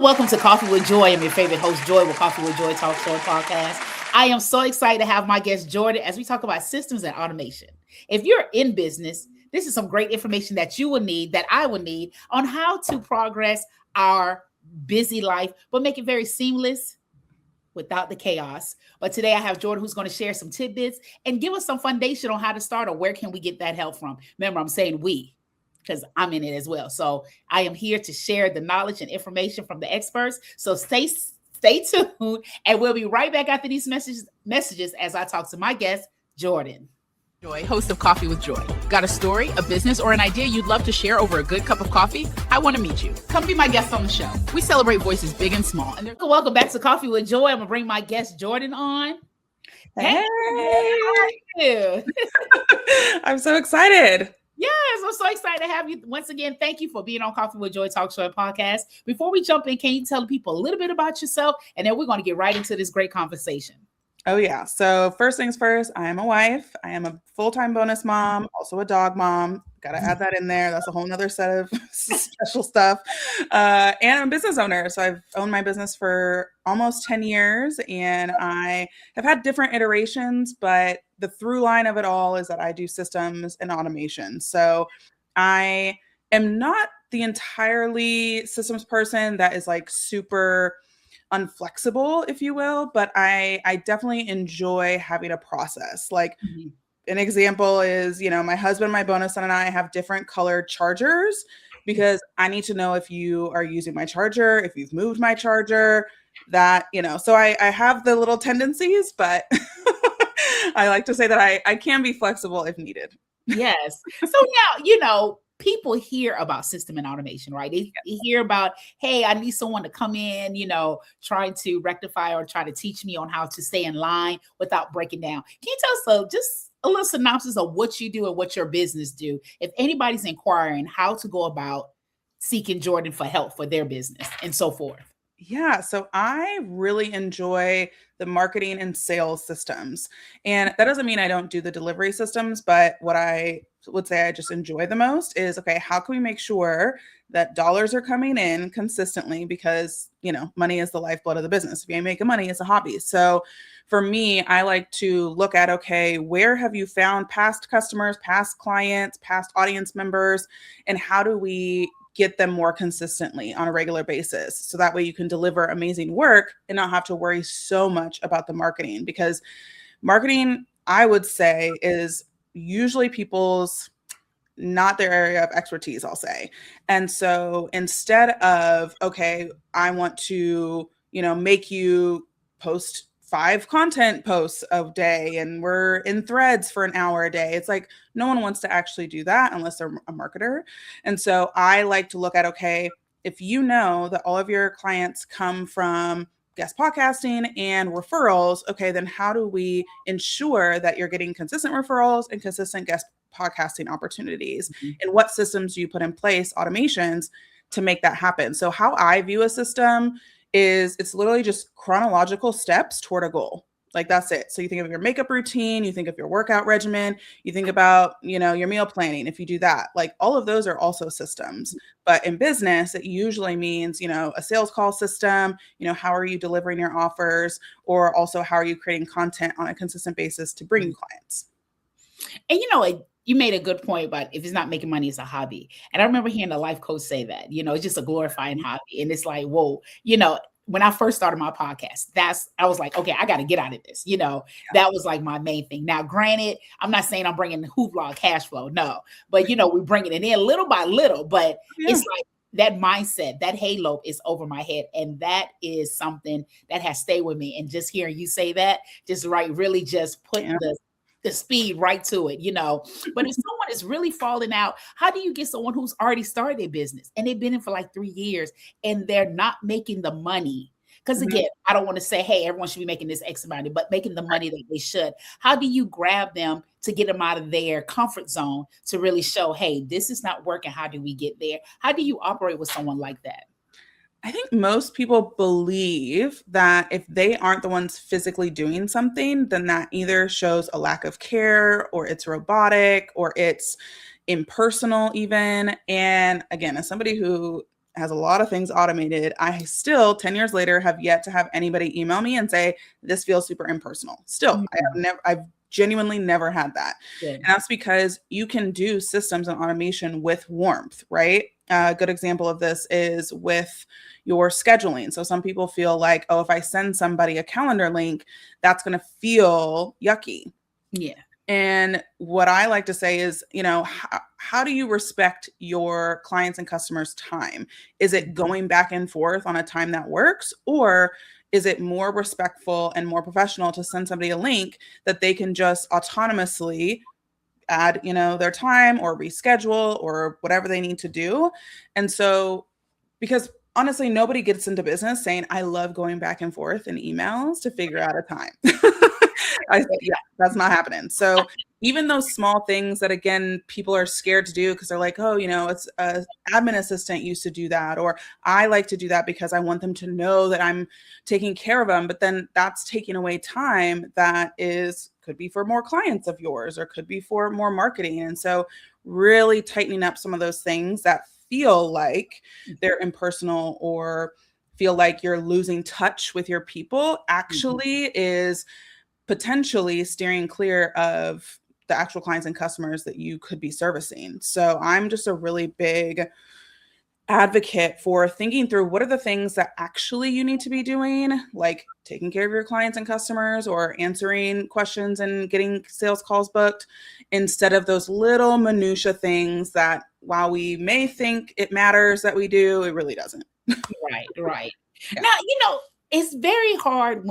Welcome to Coffee with Joy. I'm your favorite host, Joy, with Coffee with Joy Talk Show podcast. I am so excited to have my guest, Jordan, as we talk about systems and automation. If you're in business, this is some great information that you will need, that I will need, on how to progress our busy life, but make it very seamless without the chaos. But today I have Jordan, who's going to share some tidbits and give us some foundation on how to start, or where can we get that help from. Remember, I'm saying we, because I'm in it as well. So I am here to share the knowledge and information from the experts. So stay tuned, and we'll be right back after these messages as I talk to my guest, Jordan. Joy, host of Coffee with Joy. Got a story, a business, or an idea you'd love to share over a good cup of coffee? I want to meet you. Come be my guest on the show. We celebrate voices big and small. And welcome back to Coffee with Joy. I'm going to bring my guest, Jordan, on. Hey. How are you? I'm so excited. Yes, I'm so excited to have you once again. Thank you for being on Coffee with Joy Talk Show podcast. Before we jump in, can you tell people a little bit about yourself? And then we're going to get right into this great conversation. Oh, yeah. So first things first, I am a wife. I am a full-time bonus mom, also a dog mom. Got to add that in there. That's a whole nother set of special stuff. And I'm a business owner. So I've owned my business for almost 10 years, and I have had different iterations, but the through line of it all is that I do systems and automation. So I am not the entirely systems person that is like super unflexible, if you will, but I definitely enjoy having a process. Like an example is, my husband, my bonus son, and I have different colored chargers because I need to know if you are using my charger, if you've moved my charger, that, so I have the little tendencies, but I like to say that I can be flexible if needed. Yes. So now, people hear about system and automation, right? They hear about, hey, I need someone to come in, trying to rectify or try to teach me on how to stay in line without breaking down. Can you tell us just a little synopsis of what you do and what your business do, if anybody's inquiring how to go about seeking Jordan for help for their business and so forth? Yeah, so I really enjoy the marketing and sales systems. And that doesn't mean I don't do the delivery systems, but what I would say I just enjoy the most is, okay, how can we make sure that dollars are coming in consistently? Because, money is the lifeblood of the business. If you ain't making money, it's a hobby. So for me, I like to look at, okay, where have you found past customers, past clients, past audience members, and how do we get them more consistently on a regular basis? So that way you can deliver amazing work and not have to worry so much about the marketing, because marketing, I would say, is usually people's not their area of expertise, I'll say. And so instead of, okay, I want to, make you post 5 content posts a day and we're in threads for an hour a day. It's like, no one wants to actually do that unless they're a marketer. And so I like to look at, okay, if you know that all of your clients come from guest podcasting and referrals, okay, then how do we ensure that you're getting consistent referrals and consistent guest podcasting opportunities? And what systems do you put in place, automations, to make that happen? So how I view a system is it's literally just chronological steps toward a goal. Like, that's it. So you think of your makeup routine, you think of your workout regimen, you think about, your meal planning. If you do that, like, all of those are also systems. But in business, it usually means, a sales call system, how are you delivering your offers, or also how are you creating content on a consistent basis to bring you clients? And you made a good point about if it's not making money, it's a hobby. And I remember hearing a life coach say that, it's just a glorifying hobby. And it's like, whoa, when I first started my podcast, I was like, okay, I got to get out of this. That was like my main thing. Now, granted, I'm not saying I'm bringing the hoopla cash flow. No, but we're bringing it in little by little, but it's like that mindset, that halo is over my head. And that is something that has stayed with me. And just hearing you say that, just really just putting the speed right to it, But if someone is really falling out, how do you get someone who's already started their business and they've been in for like 3 years and they're not making the money? Because again, I don't want to say, hey, everyone should be making this X amount, but making the money that they should. How do you grab them to get them out of their comfort zone to really show, hey, this is not working. How do we get there? How do you operate with someone like that? I think most people believe that if they aren't the ones physically doing something, then that either shows a lack of care, or it's robotic, or it's impersonal even. And again, as somebody who has a lot of things automated. I still 10 years later have yet to have anybody email me and say, this feels super impersonal. Still, I've genuinely never had that. Yeah. And that's because you can do systems and automation with warmth, right? A good example of this is with your scheduling. So some people feel like, oh, if I send somebody a calendar link, that's going to feel yucky. Yeah. And what I like to say is, how do you respect your clients and customers' time? Is it going back and forth on a time that works? Or is it more respectful and more professional to send somebody a link that they can just autonomously add, their time or reschedule or whatever they need to do? And so, because honestly, nobody gets into business saying, I love going back and forth in emails to figure out a time. That's not happening. So even those small things that, again, people are scared to do because they're like, oh, it's an admin assistant used to do that, or I like to do that because I want them to know that I'm taking care of them. But then that's taking away time that could be for more clients of yours or could be for more marketing. And so really tightening up some of those things that feel like they're impersonal or feel like you're losing touch with your people actually is potentially steering clear of the actual clients and customers that you could be servicing. So I'm just a really big advocate for thinking through what are the things that actually you need to be doing, like taking care of your clients and customers or answering questions and getting sales calls booked, instead of those little minutia things that while we may think it matters that we do, it really doesn't. Right. Yeah. Now, it's very hard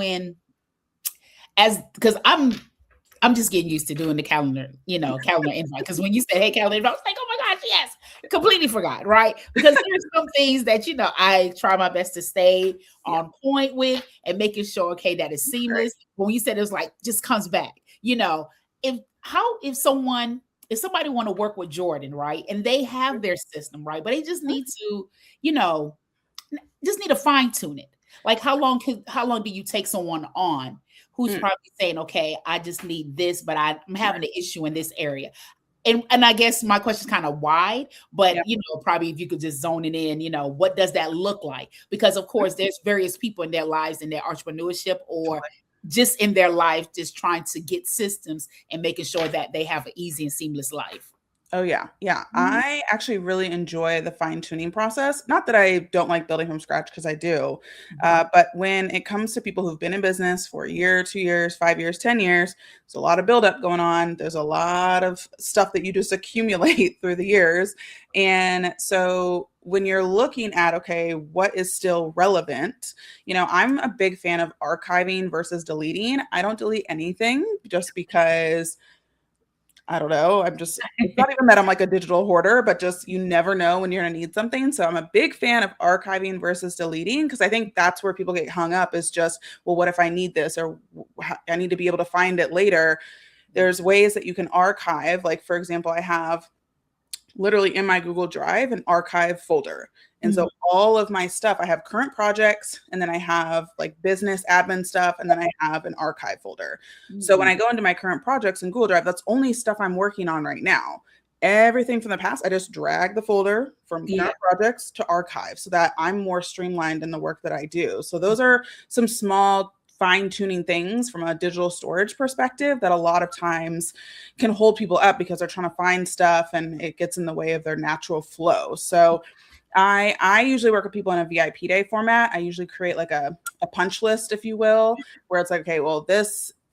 because I'm just getting used to doing the calendar invite. Because when you said, hey, calendar invite, I was like, oh my gosh, yes, completely forgot, right? Because there's some things that, I try my best to stay on point with and making sure, okay, that is seamless. Right. When you said it was like, just comes back, if somebody want to work with Jordan, right? And they have their system, right? But they just need to, just need to fine tune it. Like how long do you take someone on who's probably saying, okay, I just need this, but I'm having an issue in this area. And I guess my question is kind of wide, but probably if you could just zone it in, what does that look like? Because of course there's various people in their lives, in their entrepreneurship or just in their life, just trying to get systems and making sure that they have an easy and seamless life. Oh, yeah. Yeah. I actually really enjoy the fine tuning process. Not that I don't like building from scratch, because I do. But when it comes to people who've been in business for a year, 2 years, 5 years, 10 years, there's a lot of buildup going on. There's a lot of stuff that you just accumulate through the years. And so when you're looking at, okay, what is still relevant, I'm a big fan of archiving versus deleting. I don't delete anything just because I don't know. It's not even that I'm like a digital hoarder, but just you never know when you're going to need something. So I'm a big fan of archiving versus deleting, because I think that's where people get hung up, is just, well, what if I need this, or I need to be able to find it later? There's ways that you can archive. Like, for example, I have literally in my Google Drive an archive folder. And so all of my stuff, I have current projects, and then I have like business admin stuff, and then I have an archive folder. So when I go into my current projects in Google Drive, that's only stuff I'm working on right now. Everything from the past, I just drag the folder from current projects to archive so that I'm more streamlined in the work that I do. So those are some small fine-tuning things from a digital storage perspective that a lot of times can hold people up because they're trying to find stuff and it gets in the way of their natural flow. So I usually work with people in a VIP day format. I usually create like a punch list, if you will, where it's like, okay, well,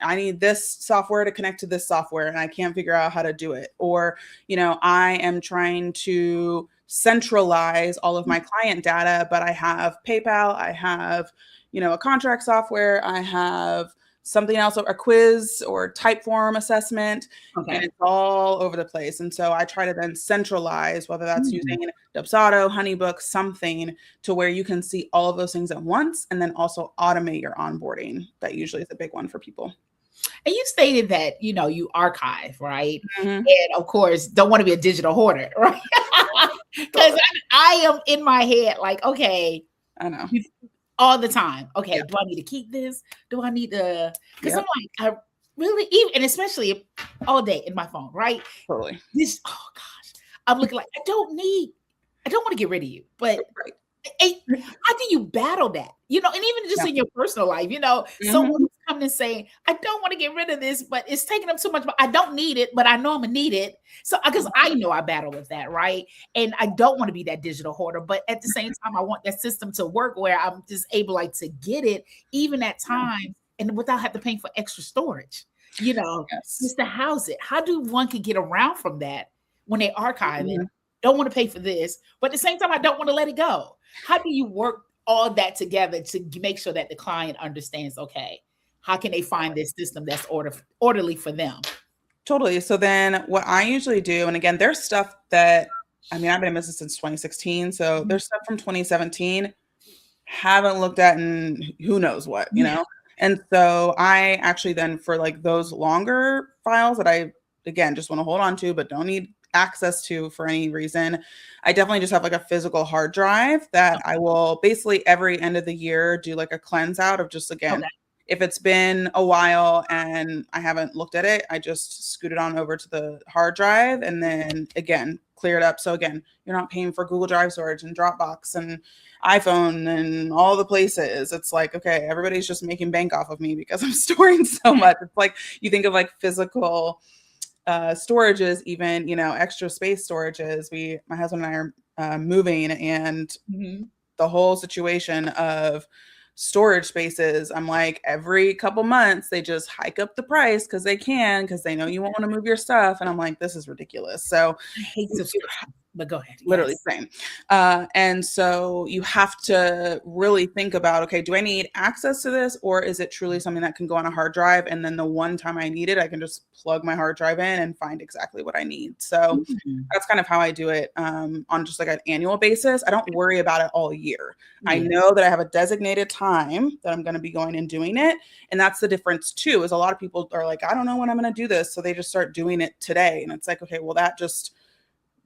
I need this software to connect to this software and I can't figure out how to do it. Or, I am trying to centralize all of my client data, but I have PayPal, I have, a contract software, I have something else, a quiz or type form assessment, and it's all over the place. And so I try to then centralize, whether that's using Dubsado, Honeybook, something to where you can see all of those things at once, and then also automate your onboarding. That usually is a big one for people. And you stated that, you archive, right? And of course, don't want to be a digital hoarder, right? Because I am in my head like, okay, I know. All the time. Okay, do I need to keep this? Do I need to? Because I'm like, I really, even, and especially all day in my phone, right? Totally. Oh gosh, I'm looking like I don't want to get rid of you, but How do you battle that? And even just Yeah. in your personal life, someone Mhm. who's coming and saying, I don't want to get rid of this, but it's taking up too much, but I don't need it, but I know I'm gonna need it. So because I know I battle with that, right? And I don't want to be that digital hoarder, but at the same time, I want that system to work where I'm just able like to get it even at Yeah. times and without having to pay for extra storage, Yes. just to house it. How do one could get around from that when they archive it? Mhm. Don't want to pay for this, but at the same time, I don't want to let it go. How do you work all that together to make sure that the client understands, okay, how can they find this system that's orderly for them? Totally. So then what I usually do, and again, there's stuff that I mean, I've been in business since 2016. So Mhm. there's stuff from 2017, haven't looked at in who knows what, you Yeah. know? And so I actually then for like those longer files that I again just want to hold on to but don't need access to for any reason, I definitely just have like a physical hard drive that I will basically every end of the year do like a cleanse out of just again Okay. if it's been a while and I haven't looked at it, I just scoot it on over to the hard drive and then again clear it up. So again, you're not paying for Google Drive storage and Dropbox and iPhone and all the places. It's like, okay, everybody's just making bank off of me because I'm storing so much. It's like you think of like physical storages, even, extra space storages. My husband and I are moving and Mhm. the whole situation of storage spaces. I'm like, every couple months, they just hike up the price because they know you won't want to move your stuff. And I'm like, this is ridiculous. So I hate subscription, but go ahead. literally Yes. same. And so you have to really think about, okay, do I need access to this or is it truly something that can go on a hard drive? And then the one time I need it, I can just plug my hard drive in and find exactly what I need. So Mhm. that's kind of how I do it on just like an annual basis. I don't worry about it all year. I Yeah. know that I have a designated time that I'm going to be going and doing it. And that's the difference too, is a lot of people are like, I don't know when I'm going to do this. So they just start doing it today. And it's like, okay, well, that just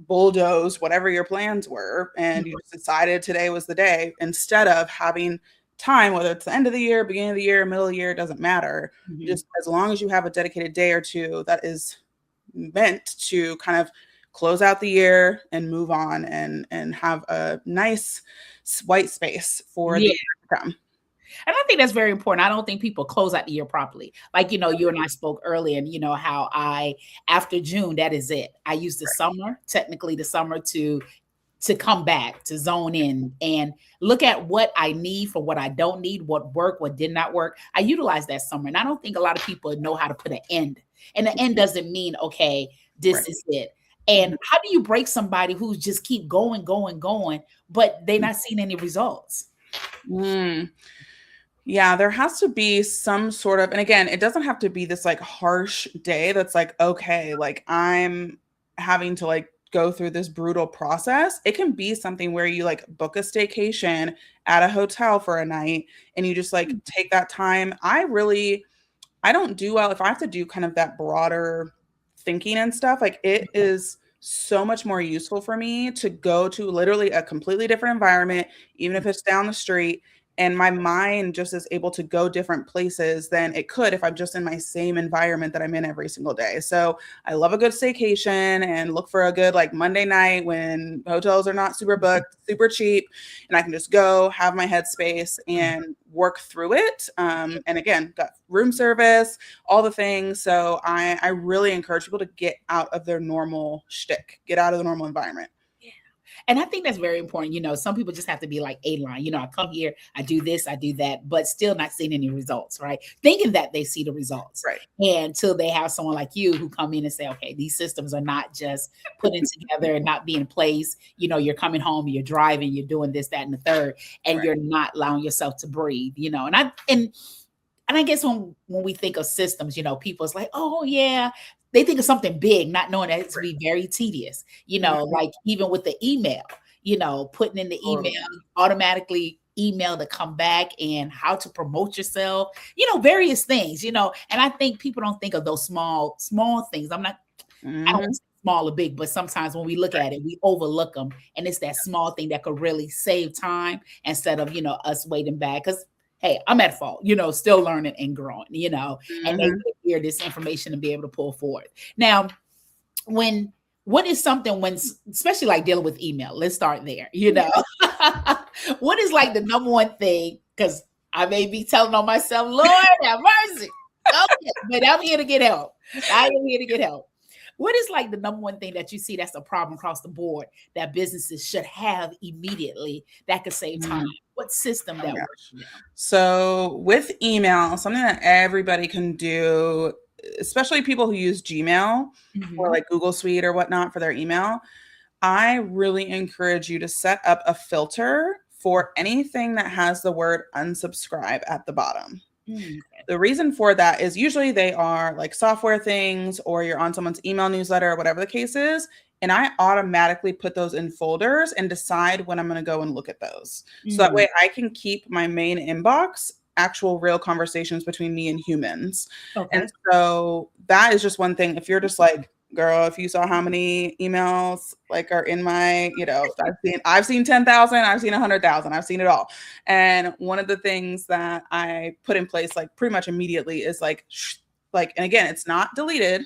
bulldoze whatever your plans were and you just decided today was the day instead of having time, whether it's the end of the year, beginning of the year, middle of the year, it doesn't matter, Mhm. just as long as you have a dedicated day or two that is meant to kind of close out the year and move on and have a nice white space for the Yeah. year to come. And I think that's very important. I don't think people close out the year properly. Like, you and I spoke earlier, and how after June, that is it. I use the summer, technically the summer to come back, to zone in and look at what I need for what I don't need, what worked, what did not work. I utilize that summer. And I don't think a lot of people know how to put an end. And the end doesn't mean, okay, Right. this is it. Mhm. And how do you break somebody who's just keep going, going, going, but they're not seeing any results? Mm. Yeah, there has to be some sort of, and again, it doesn't have to be this like harsh day that's like, okay, like I'm having to like go through this brutal process. It can be something where you like book a staycation at a hotel for a night and you just like take that time. I don't do well if I have to do kind of that broader thinking and stuff. Like it is so much more useful for me to go to literally a completely different environment, even if it's down the street. And my mind just is able to go different places than it could if I'm just in my same environment that I'm in every single day. So I love a good staycation and look for a good like Monday night when hotels are not super booked, super cheap, and I can just go have my headspace and work through it. And again, got room service, all the things. So I really encourage people to get out of their normal shtick, get out of the normal environment. Yeah. And I think that's very important. Some people just have to be like a line. I come here, I do this, I do that, but still not seeing any results, right? Thinking that they see the results. Right. And until they have someone like you who come in and say, okay, these systems are not just putting together and not being in place. You're coming home, you're driving, you're doing this, that, and the third, and Right. you're not allowing yourself to breathe, and I guess when we think of systems, people's like, oh yeah, they think of something big, not knowing that it's be very tedious. Mhm. Like even with the email, putting in the email, Totally. automatically email to come back and how to promote yourself, various things, and I think people don't think of those small things. I don't want Mhm. to say small or big, but sometimes when we look at it, we overlook them. And it's that small thing that could really save time instead of, us waiting back. Because, hey, I'm at fault, still learning and growing, and they Mhm. hear this information and be able to pull forward. Now, when what is something when especially like dealing with email, let's start there. What is like the number one thing? Because I may be telling on myself, Lord have mercy. Okay, but I'm here to get help. I am here to get help. What is like the number one thing that you see that's a problem across the board that businesses should have immediately that could save time? What system that works? So with email, something that everybody can do, especially people who use Gmail or like Google Suite or whatnot for their email, I really encourage you to set up a filter for anything that has the word unsubscribe at the bottom. The reason for that is usually they are like software things or you're on someone's email newsletter or whatever the case is. And I automatically put those in folders and decide when I'm going to go and look at those. So that way I can keep my main inbox actual real conversations between me and humans. Okay. And so that is just one thing. If you're just like, girl, if you saw how many emails like are in my, I've seen 10,000, I've seen 100,000, I've seen it all. And one of the things that I put in place like pretty much immediately is like, and again, it's not deleted.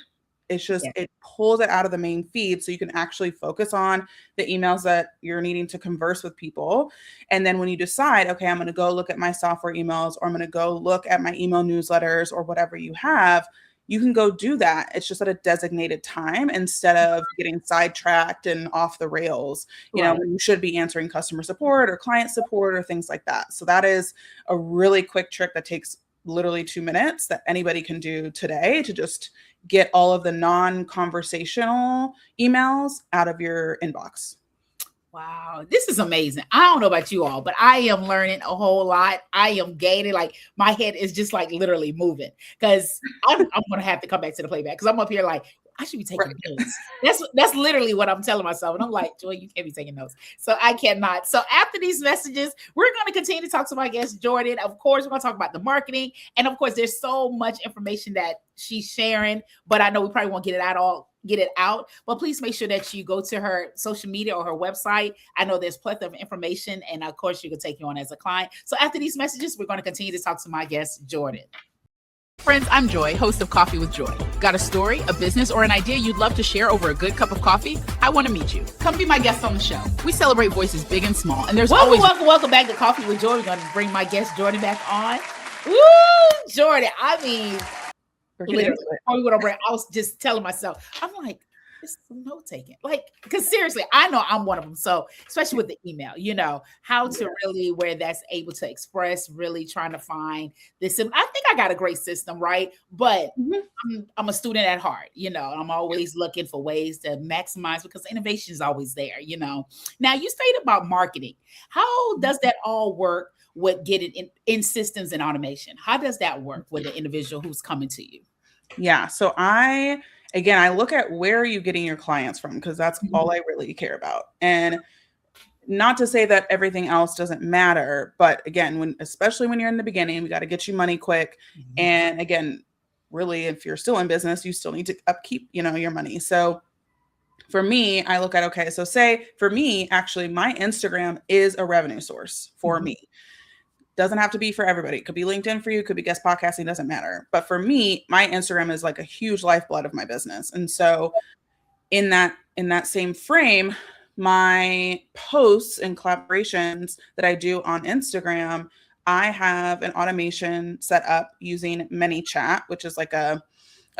It's just, it pulls it out of the main feed so you can actually focus on the emails that you're needing to converse with people. And then when you decide, okay, I'm going to go look at my software emails or I'm going to go look at my email newsletters or whatever you have, you can go do that. It's just at a designated time instead of getting sidetracked and off the rails, you know, when you should be answering customer support or client support or things like that. So that is a really quick trick that takes literally 2 minutes that anybody can do today to just get all of the non-conversational emails out of your inbox. Wow, this is amazing. I don't know about you all, but I am learning a whole lot. I am gaining, like my head is just like literally moving because I'm going to have to come back to the playback because I'm up here like, I should be taking notes. That's literally what I'm telling myself. And I'm like, Joy, you can't be taking notes. So I cannot. So after these messages, we're going to continue to talk to my guest, Jordan. Of course, we're going to talk about the marketing. And of course, there's so much information that she's sharing, but I know we probably won't get it out. But please make sure that you go to her social media or her website. I know there's plenty of information. And of course, she can take you on as a client. So after these messages, we're going to continue to talk to my guest, Jordan. Friends, I'm Joy, host of Coffee with Joy. Got a story, a business, or an idea you'd love to share over a good cup of coffee? I want to meet you. Come be my guest on the show. We celebrate voices big and small, and there's welcome back to Coffee with Joy. We're going to bring my guest Jordan back on. Woo, Jordan! I mean, literally, I was just telling myself, I'm like, this is some note taking, like, because seriously, I know I'm one of them. So, especially with the email, you know, how to really where that's able to express, really trying to find this. I think I got a great system, right? But I'm a student at heart, you know, I'm always looking for ways to maximize because innovation is always there, you know. Now, you stated about marketing. How does that all work with getting in systems and automation? How does that work with the individual who's coming to you? Yeah. So I look at where are you getting your clients from because that's all I really care about. And not to say that everything else doesn't matter, but again, especially when you're in the beginning, we got to get you money quick. And again, really, if you're still in business, you still need to upkeep, you know, your money. So for me, I look at, okay, so say for me, actually, my Instagram is a revenue source for me. Doesn't have to be for everybody. It could be LinkedIn for you, could be guest podcasting, doesn't matter. But for me, my Instagram is like a huge lifeblood of my business. And so in that same frame, my posts and collaborations that I do on Instagram, I have an automation set up using ManyChat, which is like a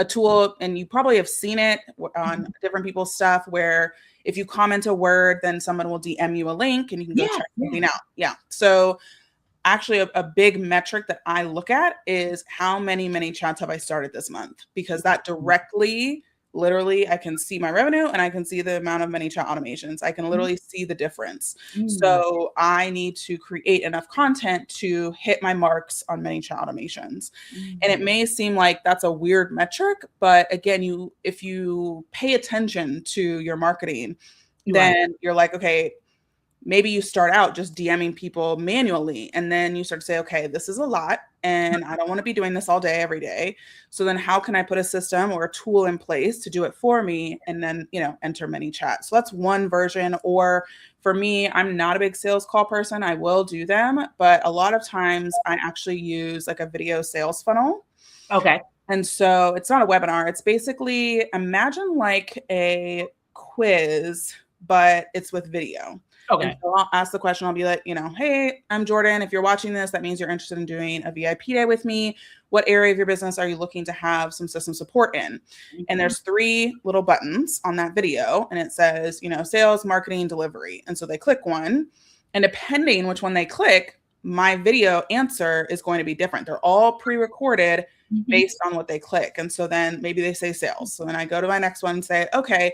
tool, and you probably have seen it on different people's stuff where if you comment a word, then someone will DM you a link and you can go check something out. Yeah. So actually a big metric that I look at is how many chats have I started this month, because that directly, literally, I can see my revenue and I can see the amount of ManyChat automations. I can literally see the difference. So I need to create enough content to hit my marks on ManyChat automations. And it may seem like that's a weird metric, but again, if you pay attention to your marketing, then you're like, okay, maybe you start out just DMing people manually, and then you start to say, okay, this is a lot and I don't want to be doing this all day, every day. So then how can I put a system or a tool in place to do it for me? And then, you know, enter ManyChat. So that's one version. Or for me, I'm not a big sales call person. I will do them, but a lot of times I actually use like a video sales funnel. Okay. And so it's not a webinar. It's basically, imagine like a quiz but it's with video. And Okay. so I'll ask the question. I'll be like, hey, I'm Jordan. If you're watching this, that means you're interested in doing a VIP day with me. What area of your business are you looking to have some system support in? And there's 3 little buttons on that video, and it says, sales, marketing, delivery. And so they click one, and depending which one they click, my video answer is going to be different. They're all pre-recorded based on what they click. And so then maybe they say sales. So then I go to my next one and say, okay,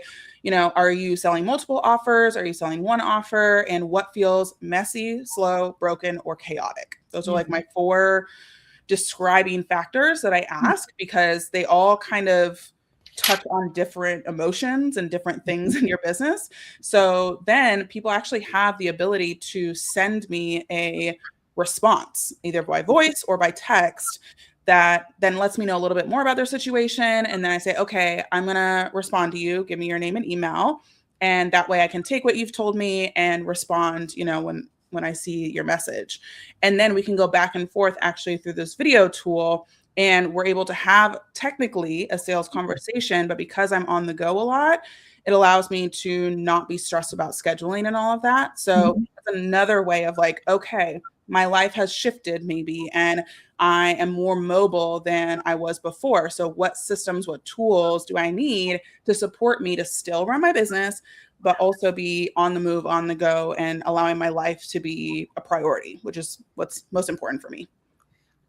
are you selling multiple offers? Are you selling one offer? And what feels messy, slow, broken, or chaotic? Those are like my 4 describing factors that I ask, because they all kind of touch on different emotions and different things in your business. So then people actually have the ability to send me a response, either by voice or by text, that then lets me know a little bit more about their situation. And then I say, okay, I'm going to respond to you. Give me your name and email. And that way I can take what you've told me and respond, when I see your message. And then we can go back and forth actually through this video tool, and we're able to have technically a sales conversation. But because I'm on the go a lot, it allows me to not be stressed about scheduling and all of that. So that's another way of like, okay, my life has shifted maybe, and I am more mobile than I was before. So what systems, what tools do I need to support me to still run my business, but also be on the move, on the go, and allowing my life to be a priority, which is what's most important for me.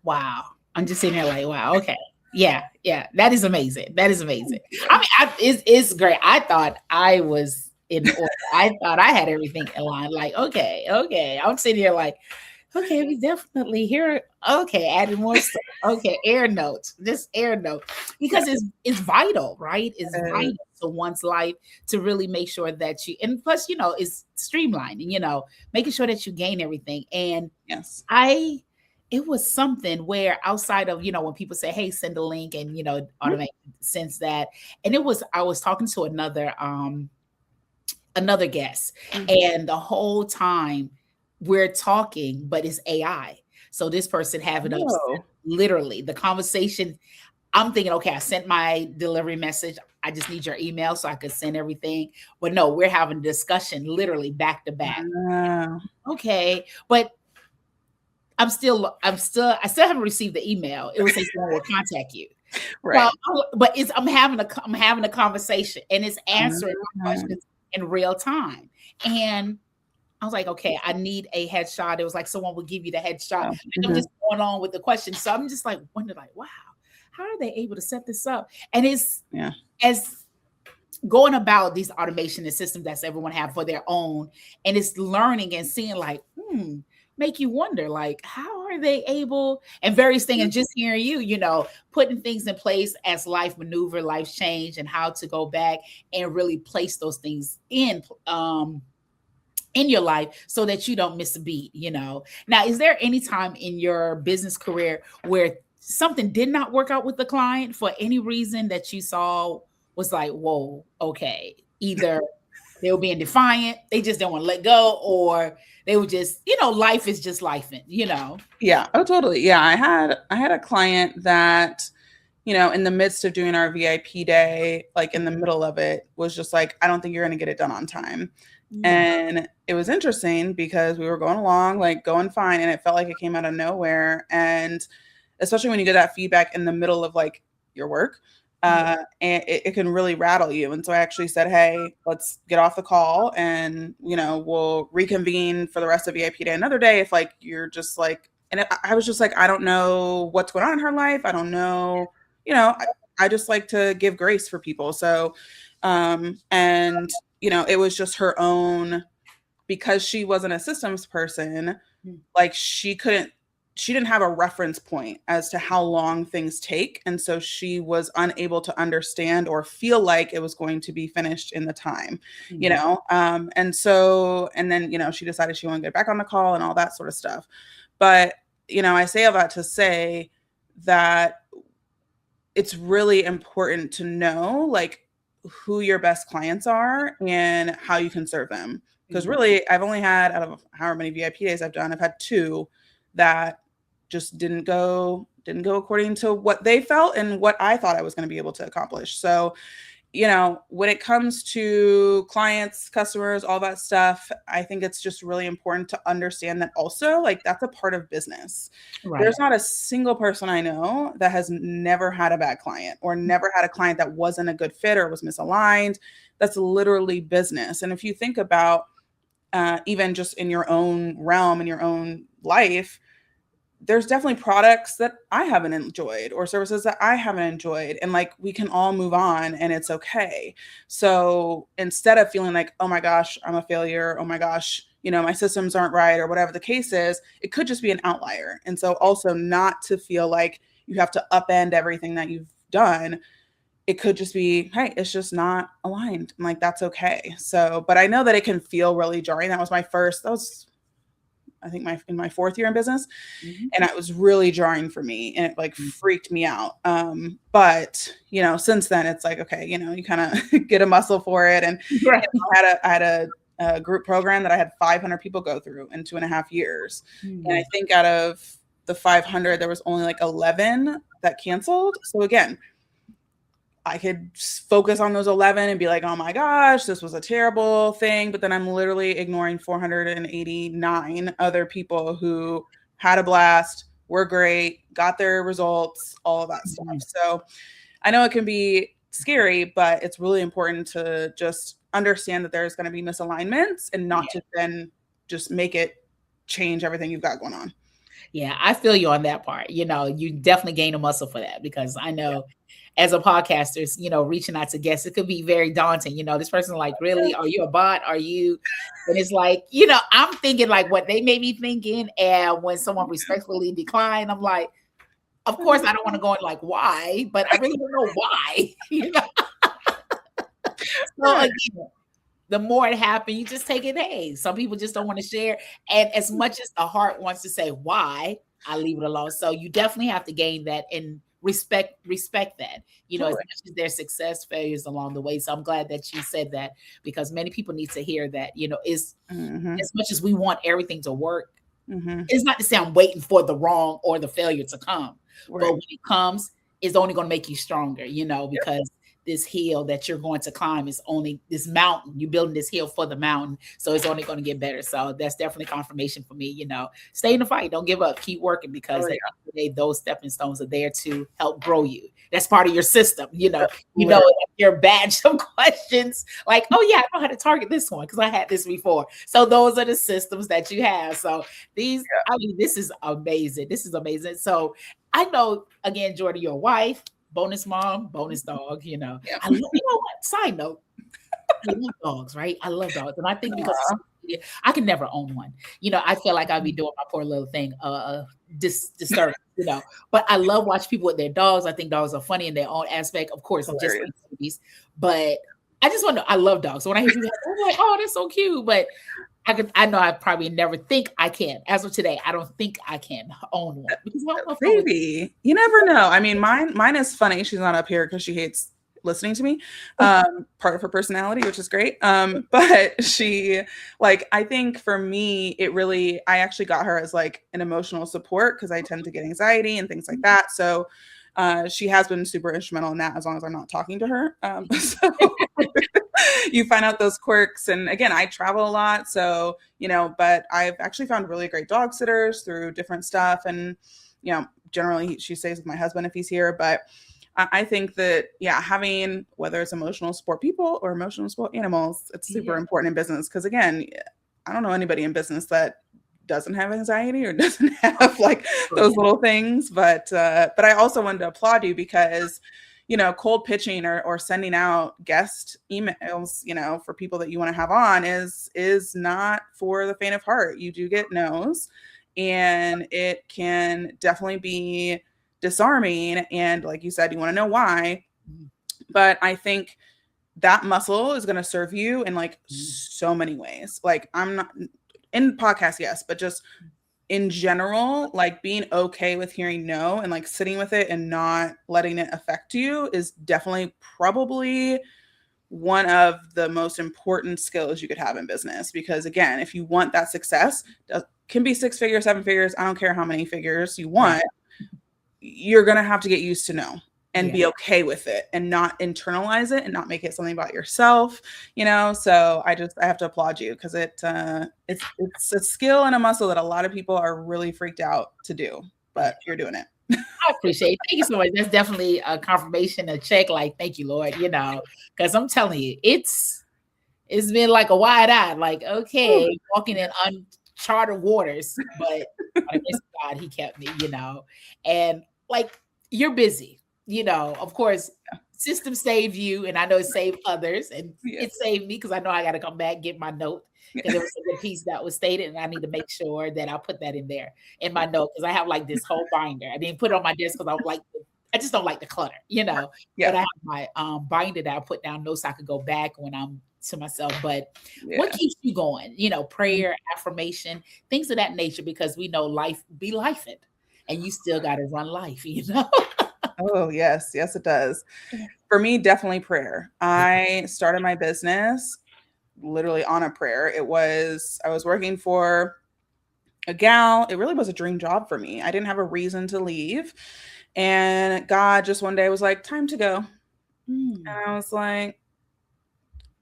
Wow. I'm just sitting there like, wow, okay. Yeah, that is amazing. That is amazing. I mean, it's great. I thought I was in order. I thought I had everything aligned. Like, okay. I'm sitting here like, okay, we definitely here. Okay, adding more stuff. Okay, air notes, just air note, because it's vital, right? It's vital to one's life to really make sure that you, and plus, it's streamlining, making sure that you gain everything. And yes, it was something where outside of, when people say, hey, send a link, and, automatically sends that. And I was talking to another guest, and the whole time we're talking, but it's AI. So this person having up literally the conversation. I'm thinking, okay, I sent my delivery message. I just need your email so I could send everything. But no, we're having a discussion literally back to back. Okay. But I still haven't received the email. It will say someone will contact you. Right. But I'm having a conversation, and it's answering questions in real time. And I was like, okay, I need a headshot. It was like someone would give you the headshot. I'm just going on with the question. So I'm just like wondering, like, wow, how are they able to set this up? And it's as going about these automation and systems that everyone have for their own, and it's learning and seeing like, make you wonder, like, how are they able, and various things, and just hearing you, putting things in place as life maneuver, life change, and how to go back and really place those things in your life so that you don't miss a beat. Now, is there any time in your business career where something did not work out with the client for any reason that you saw was like, whoa, okay, either they were being defiant, they just don't want to let go, or they were just, life is just life, Yeah. Oh, totally. Yeah. I had a client that, in the midst of doing our VIP day, like in the middle of it, was just like, I don't think you're going to get it done on time. And it was interesting because we were going along, like going fine, and it felt like it came out of nowhere. And especially when you get that feedback in the middle of like your work, and it can really rattle you. And so I actually said, hey, let's get off the call, and we'll reconvene for the rest of VIP day another day if like you're just like. And I was just like, I don't know what's going on in her life. I don't know, I just like to give grace for people. So and it was just her own, because she wasn't a systems person, like she didn't have a reference point as to how long things take. And so she was unable to understand or feel like it was going to be finished in the time, and then, she decided she wanted to get back on the call and all that sort of stuff. But, I say all that to say that it's really important to know, like, who your best clients are and how you can serve them. Because really, I've only had, out of however many VIP days I've done, I've had 2 that just didn't go according to what they felt and what I thought I was going to be able to accomplish. So, when it comes to clients, customers, all that stuff, I think it's just really important to understand that also, like, that's a part of business. Right. There's not a single person I know that has never had a bad client or never had a client that wasn't a good fit or was misaligned. That's literally business. And if you think about even just in your own realm, in your own life, there's definitely products that I haven't enjoyed or services that I haven't enjoyed. And like, we can all move on and it's okay. So instead of feeling like, oh my gosh, I'm a failure, oh my gosh, my systems aren't right or whatever the case is, it could just be an outlier. And so also not to feel like you have to upend everything that you've done. It could just be, hey, it's just not aligned. And like, that's okay. So, but I know that it can feel really jarring. That was I think in my fourth year in business. Mm-hmm. And it was really jarring for me and it like freaked me out. But since then it's like, okay, you kind of get a muscle for it. And right. I had a group program that I had 500 people go through in 2.5 years. Mm-hmm. And I think out of the 500, there was only like 11 that canceled. So again, I could focus on those 11 and be like, oh my gosh, this was a terrible thing. But then I'm literally ignoring 489 other people who had a blast, were great, got their results, all of that mm-hmm. stuff. So I know it can be scary, but it's really important to just understand that there's going to be misalignments and not to then just make it change everything you've got going on. Yeah, I feel you on that part. You definitely gain a muscle for that because I know as a podcaster, reaching out to guests, it could be very daunting. This person like, really, are you a bot? Are you? And it's like, I'm thinking like what they may be thinking. And when someone respectfully declined, I'm like, of course, I don't want to go in like, why? But I really don't know why. So again, the more it happens, you just take it. Hey, some people just don't want to share. And as much as the heart wants to say why, I leave it alone. So you definitely have to gain that and respect that, sure. As much as their success, failures along the way. So I'm glad that you said that because many people need to hear that, is mm-hmm. as much as we want everything to work, mm-hmm. it's not to say I'm waiting for the wrong or the failure to come, right. But when it comes, it's only going to make you stronger, because this hill that you're going to climb is only this mountain. You're building this hill for the mountain. So it's only going to get better. So that's definitely confirmation for me, stay in the fight. Don't give up. Keep working because at the end of the day, those stepping stones are there to help grow you. That's part of your system. Your badge of questions like, oh yeah, I know how to target this one because I had this before. So those are the systems that you have. So this is amazing. This is amazing. So I know, again, Jordan, your wife, bonus mom, bonus dog, Yeah. I love, what? Side note, I love dogs, right? I love dogs. And I think because I can never own one. I feel like I'd be doing my poor little thing, disturbing, But I love watching people with their dogs. I think dogs are funny in their own aspect. Of course, just like babies. But I just want to, I love dogs. So when I hear people, I'm like, oh, they're so cute. But I know I probably never think I can. As of today, I don't think I can own one. Because maybe. You never know. I mean, mine is funny. She's not up here because she hates listening to me. Part of her personality, which is great. But she, I think for me, I actually got her as like an emotional support because I tend to get anxiety and things like that. So she has been super instrumental in that as long as I'm not talking to her. So you find out those quirks. And again, I travel a lot. So, but I've actually found really great dog sitters through different stuff. And, generally she stays with my husband if he's here. But I think that, having, whether it's emotional support people or emotional support animals, it's super important in business. Because again, I don't know anybody in business that doesn't have anxiety or doesn't have those little things. But I also wanted to applaud you because, cold pitching or sending out guest emails, for people that you want to have on is not for the faint of heart. You do get no's and it can definitely be disarming. And like you said, you want to know why, but I think that muscle is going to serve you in so many ways. I'm not in podcasts, yes, but just in general, being okay with hearing no and sitting with it and not letting it affect you is definitely probably one of the most important skills you could have in business. Because again, if you want that success, it can be 6 figures, 7 figures. I don't care how many figures you want. You're going to have to get used to no. and be okay with it and not internalize it and not make it something about yourself, So I have to applaud you because it's a skill and a muscle that a lot of people are really freaked out to do, but you're doing it. I appreciate it. Thank you so much. That's definitely a confirmation, a check. Like, thank you, Lord, because I'm telling you, it's been like a wide eye, like, okay, walking in uncharted waters, but I guess God, he kept me, and like, you're busy, of course, system saved you, and I know it saved others, and it saved me because I know I got to come back, get my note, because there was a good piece that was stated, and I need to make sure that I put that in there in my note, because I have like this whole binder. I didn't put it on my desk because I just don't like the clutter, but I have my binder that I put down notes I could go back when I'm to myself. But what keeps you going? Prayer, affirmation, things of that nature, because we know life be life, and you still got to run life, Oh, yes, it does. For me, definitely prayer. I started my business literally on a prayer. I was working for a gal. It really was a dream job for me. I didn't have a reason to leave. And God just one day was like, time to go. And I was like,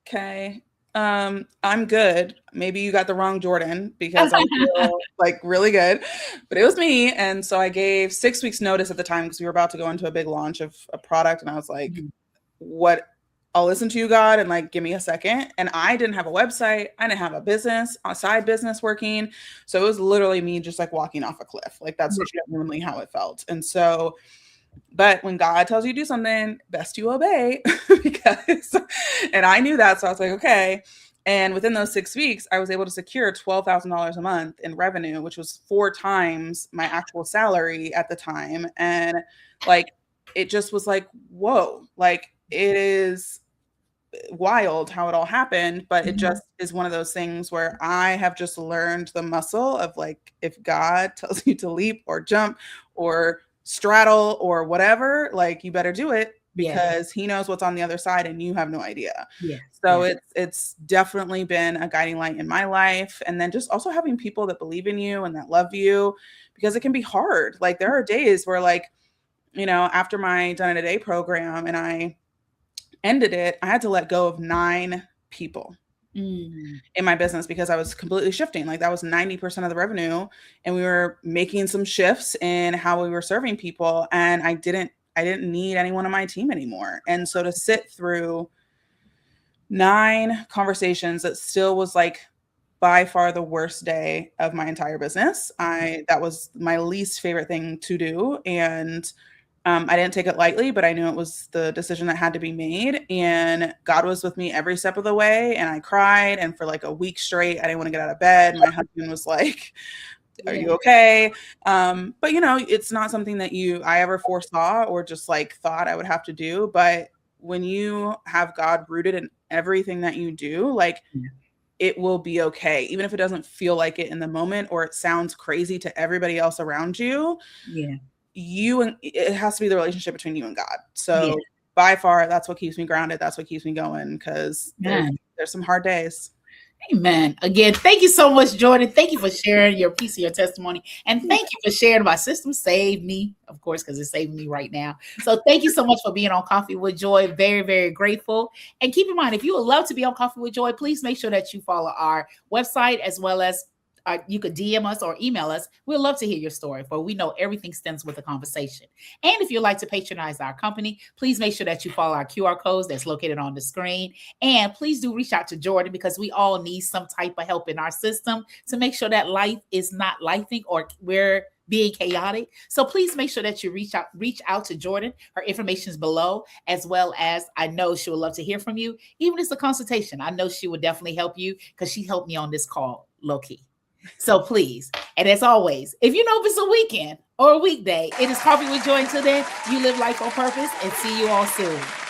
okay, I'm good. Maybe you got the wrong Jordan, because I feel like really good, but it was me. And so I gave 6 weeks notice at the time, because we were about to go into a big launch of a product. And I was like, what? I'll listen to you, God, and like, give me a second. And I didn't have a website. I didn't have a side business working. So it was literally me just like walking off a cliff. Like, that's genuinely how it felt. And so, but when God tells you to do something, best you obey, and I knew that. So I was like, okay. And within those 6 weeks, I was able to secure $12,000 a month in revenue, which was 4 times my actual salary at the time. And like, it just was like, whoa, like, it is wild how it all happened, but it just is one of those things where I have just learned the muscle of like, if God tells you to leap or jump or straddle or whatever, like, you better do it, because he knows what's on the other side and you have no idea. So it's definitely been a guiding light in my life. And then just also having people that believe in you and that love you, because it can be hard. Like, there are days where, like, after my Done in a Day program and I ended it, I had to let go of 9 people in my business, because I was completely shifting. Like, that was 90% of the revenue, and we were making some shifts in how we were serving people, and I didn't need anyone on my team anymore. And so to sit through 9 conversations, that still was like by far the worst day of my entire business. That was my least favorite thing to do. And I didn't take it lightly, but I knew it was the decision that had to be made. And God was with me every step of the way. And I cried. And for like a week straight, I didn't want to get out of bed. My husband was like, are you okay? But it's not something that I ever foresaw or just like thought I would have to do. But when you have God rooted in everything that you do, like, it will be okay. Even if it doesn't feel like it in the moment, or it sounds crazy to everybody else around you. It has to be the relationship between you and God. So by far, that's what keeps me grounded. That's what keeps me going, because there's some hard days. Amen. Again, thank you so much, Jordan. Thank you for sharing your piece of your testimony. And thank you for sharing my system saved me, of course, because it's saving me right now. So thank you so much for being on Coffee with Joy. Very, very grateful. And keep in mind, if you would love to be on Coffee with Joy, please make sure that you follow our website, as well as you could DM us or email us. We'd love to hear your story, for we know everything stems with a conversation. And if you'd like to patronize our company, please make sure that you follow our QR codes that's located on the screen. And please do reach out to Jordan, because we all need some type of help in our system to make sure that life is not lifing, or we're being chaotic. So please make sure that you reach out to Jordan. Her information is below, as well as I know she would love to hear from you. Even if it's a consultation, I know she would definitely help you, because she helped me on this call low key. So please, and as always, if if it's a weekend or a weekday, it is Coffee with Joy. Until then, you live life on purpose, and see you all soon.